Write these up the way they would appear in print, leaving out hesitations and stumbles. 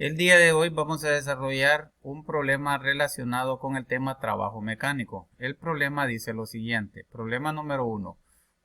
El día de hoy vamos a desarrollar un problema relacionado con el tema trabajo mecánico. El problema dice lo siguiente. Problema número 1.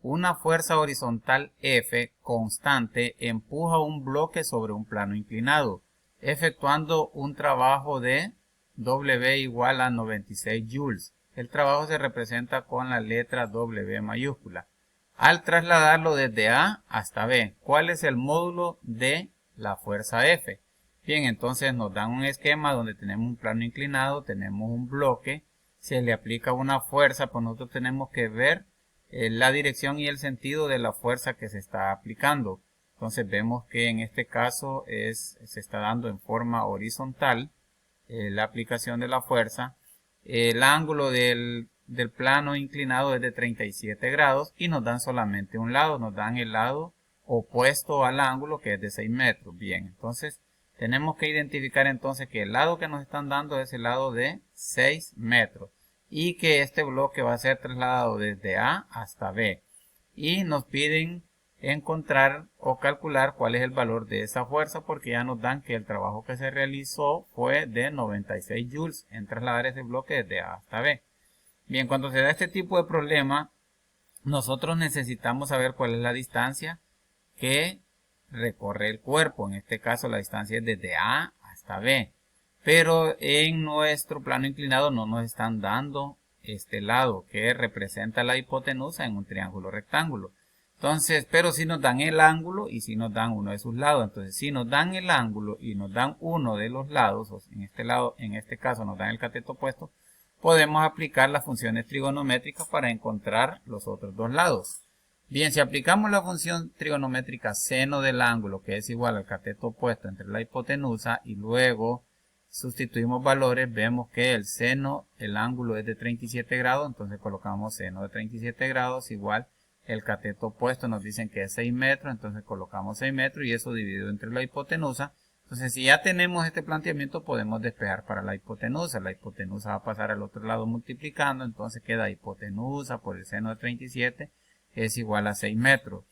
Una fuerza horizontal F constante empuja un bloque sobre un plano inclinado, efectuando un trabajo de W igual a 96 joules. El trabajo se representa con la letra W mayúscula. Al trasladarlo desde A hasta B, ¿cuál es el módulo de la fuerza F? Bien, entonces nos dan un esquema donde tenemos un plano inclinado, tenemos un bloque, se le aplica una fuerza, pues nosotros tenemos que ver la dirección y el sentido de la fuerza que se está aplicando. Entonces vemos que en este caso se está dando en forma horizontal la aplicación de la fuerza. El ángulo del plano inclinado es de 37 grados y nos dan solamente un lado, nos dan el lado opuesto al ángulo que es de 6 metros. Bien, entonces tenemos que identificar entonces que el lado que nos están dando es el lado de 6 metros y que este bloque va a ser trasladado desde A hasta B. Y nos piden encontrar o calcular cuál es el valor de esa fuerza porque ya nos dan que el trabajo que se realizó fue de 96 joules en trasladar ese bloque desde A hasta B. Bien, cuando se da este tipo de problema, nosotros necesitamos saber cuál es la distancia que recorre el cuerpo. En este caso la distancia es desde A hasta B. Pero en nuestro plano inclinado no nos están dando este lado que representa la hipotenusa en un triángulo rectángulo. Entonces, pero si nos dan el ángulo y si nos dan uno de sus lados. Entonces, si nos dan el ángulo y nos dan uno de los lados, o en este lado, en este caso nos dan el cateto opuesto, podemos aplicar las funciones trigonométricas para encontrar los otros dos lados. Bien, si aplicamos la función trigonométrica seno del ángulo, que es igual al cateto opuesto entre la hipotenusa, y luego sustituimos valores, vemos que el seno, el ángulo es de 37 grados, entonces colocamos seno de 37 grados igual el cateto opuesto, nos dicen que es 6 metros, entonces colocamos 6 metros y eso dividido entre la hipotenusa. Entonces, si ya tenemos este planteamiento, podemos despejar para la hipotenusa. La hipotenusa va a pasar al otro lado multiplicando, entonces queda hipotenusa por el seno de 37 es igual a 6 metros.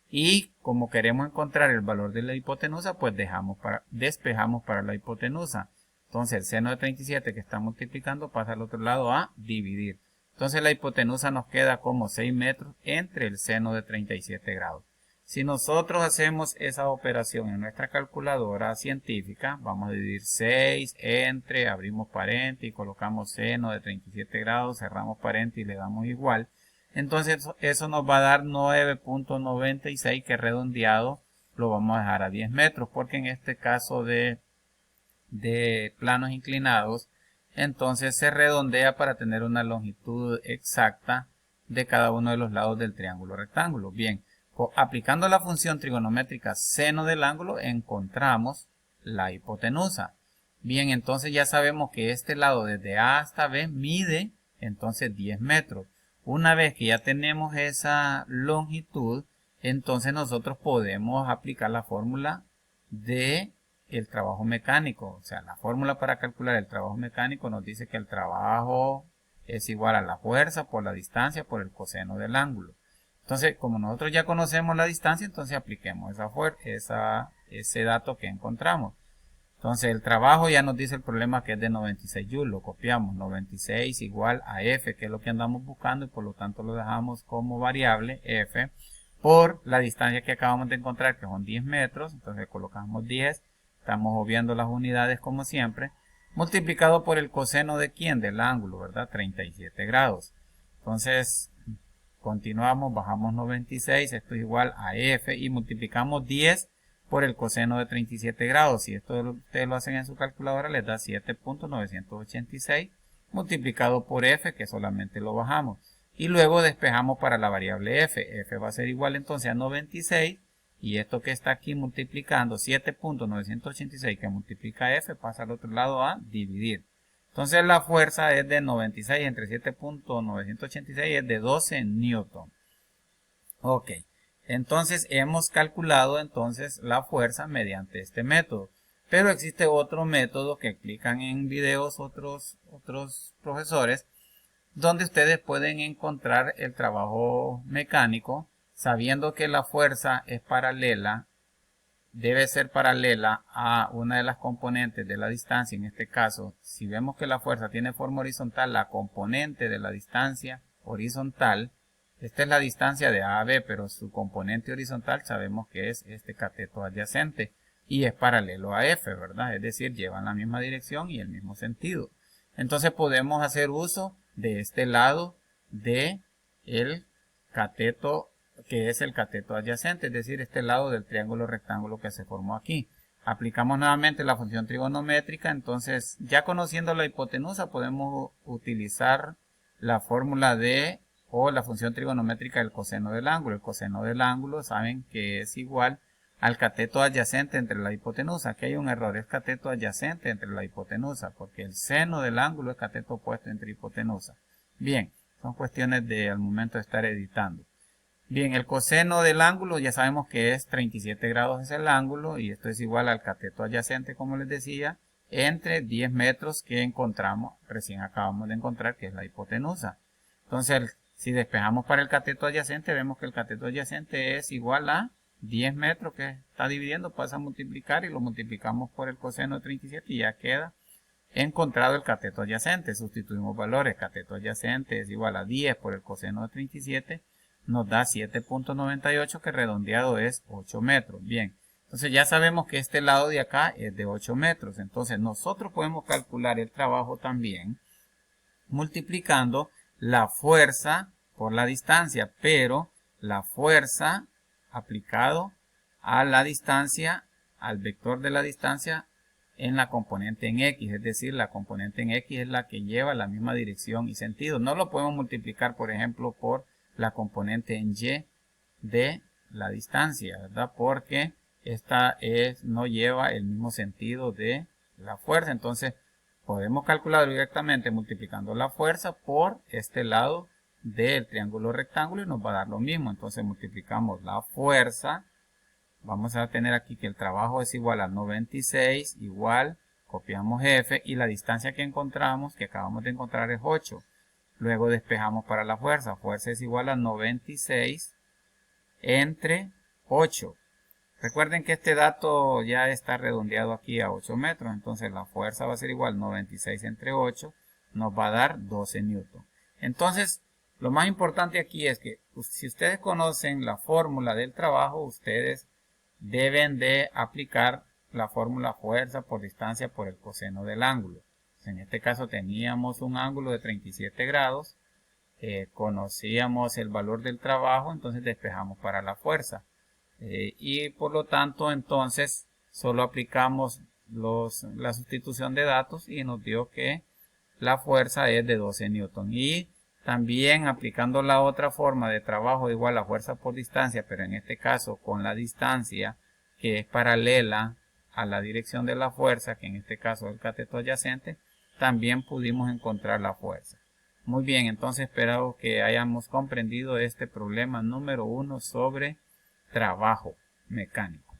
Y como queremos encontrar el valor de la hipotenusa, pues despejamos para la hipotenusa. Entonces, el seno de 37 que está multiplicando pasa al otro lado a dividir. Entonces, la hipotenusa nos queda como 6 metros entre el seno de 37 grados. Si nosotros hacemos esa operación en nuestra calculadora científica, vamos a dividir 6 entre, abrimos paréntesis, y colocamos seno de 37 grados, cerramos paréntesis y le damos igual. Entonces eso nos va a dar 9.96 que redondeado lo vamos a dejar a 10 metros porque en este caso de planos inclinados entonces se redondea para tener una longitud exacta de cada uno de los lados del triángulo rectángulo. Bien, aplicando la función trigonométrica seno del ángulo encontramos la hipotenusa. Bien, entonces ya sabemos que este lado desde A hasta B mide entonces 10 metros. Una vez que ya tenemos esa longitud, entonces nosotros podemos aplicar la fórmula de el trabajo mecánico. O sea, la fórmula para calcular el trabajo mecánico nos dice que el trabajo es igual a la fuerza por la distancia por el coseno del ángulo. Entonces, como nosotros ya conocemos la distancia, entonces apliquemos ese dato que encontramos. Entonces el trabajo ya nos dice el problema que es de 96 joules, lo copiamos, 96 igual a F, que es lo que andamos buscando y por lo tanto lo dejamos como variable F por la distancia que acabamos de encontrar que son 10 metros, entonces colocamos 10, estamos obviando las unidades como siempre, multiplicado por el coseno de ¿quién? Del ángulo, ¿verdad? 37 grados. Entonces continuamos, bajamos 96, esto es igual a F y multiplicamos 10 por el coseno de 37 grados. Si esto ustedes lo hacen en su calculadora, les da 7.986 multiplicado por F, que solamente lo bajamos. Y luego despejamos para la variable F. F va a ser igual entonces a 96. Y esto que está aquí multiplicando 7.986 que multiplica F pasa al otro lado a dividir. Entonces la fuerza es de 96 entre 7.986 es de 12 newton. Ok. Entonces hemos calculado entonces la fuerza mediante este método. Pero existe otro método que explican en videos otros profesores, donde ustedes pueden encontrar el trabajo mecánico sabiendo que la fuerza es paralela debe ser paralela a una de las componentes de la distancia. En este caso, si vemos que la fuerza tiene forma horizontal, la componente de la distancia horizontal, esta es la distancia de A a B, pero su componente horizontal sabemos que es este cateto adyacente y es paralelo a F, ¿verdad? Es decir, llevan la misma dirección y el mismo sentido. Entonces podemos hacer uso de este lado de el cateto, que es el cateto adyacente, es decir, este lado del triángulo rectángulo que se formó aquí. Aplicamos nuevamente la función trigonométrica, entonces ya conociendo la hipotenusa podemos utilizar la fórmula de o la función trigonométrica del coseno del ángulo. El coseno del ángulo saben que es igual al cateto adyacente entre la hipotenusa. Aquí hay un error, es cateto adyacente entre la hipotenusa, porque el seno del ángulo es cateto opuesto entre hipotenusa. Bien, son cuestiones de al momento de estar editando. Bien, el coseno del ángulo ya sabemos que es 37 grados es el ángulo y esto es igual al cateto adyacente, como les decía, entre 10 metros que encontramos, recién acabamos de encontrar que es la hipotenusa. Entonces, si despejamos para el cateto adyacente, vemos que el cateto adyacente es igual a 10 metros que está dividiendo, pasa a multiplicar y lo multiplicamos por el coseno de 37 y ya queda encontrado el cateto adyacente. Sustituimos valores, cateto adyacente es igual a 10 por el coseno de 37, nos da 7.98 que redondeado es 8 metros. Bien, entonces ya sabemos que este lado de acá es de 8 metros. Entonces nosotros podemos calcular el trabajo también multiplicando la fuerza por la distancia, pero la fuerza aplicado a la distancia, al vector de la distancia en la componente en X, es decir, la componente en X es la que lleva la misma dirección y sentido. No lo podemos multiplicar, por ejemplo, por la componente en Y de la distancia, ¿verdad? Porque esta no lleva el mismo sentido de la fuerza. Entonces, podemos calcular directamente multiplicando la fuerza por este lado del triángulo rectángulo y nos va a dar lo mismo. Entonces, multiplicamos la fuerza. Vamos a tener aquí que el trabajo es igual a 96, igual, copiamos F y la distancia que encontramos, que acabamos de encontrar es 8. Luego despejamos para la fuerza. Fuerza es igual a 96 entre 8. Recuerden que este dato ya está redondeado aquí a 8 metros. Entonces la fuerza va a ser igual 96 entre 8. Nos va a dar 12 newton. Entonces lo más importante aquí es que si ustedes conocen la fórmula del trabajo, ustedes deben de aplicar la fórmula fuerza por distancia por el coseno del ángulo. En este caso teníamos un ángulo de 37 grados, conocíamos el valor del trabajo, entonces despejamos para la fuerza. Y por lo tanto entonces solo aplicamos la sustitución de datos y nos dio que la fuerza es de 12 newton. Y también aplicando la otra forma de trabajo igual a fuerza por distancia, pero en este caso con la distancia que es paralela a la dirección de la fuerza, que en este caso es el cateto adyacente, también pudimos encontrar la fuerza. Muy bien, entonces espero que hayamos comprendido este problema número 1 sobre trabajo mecánico.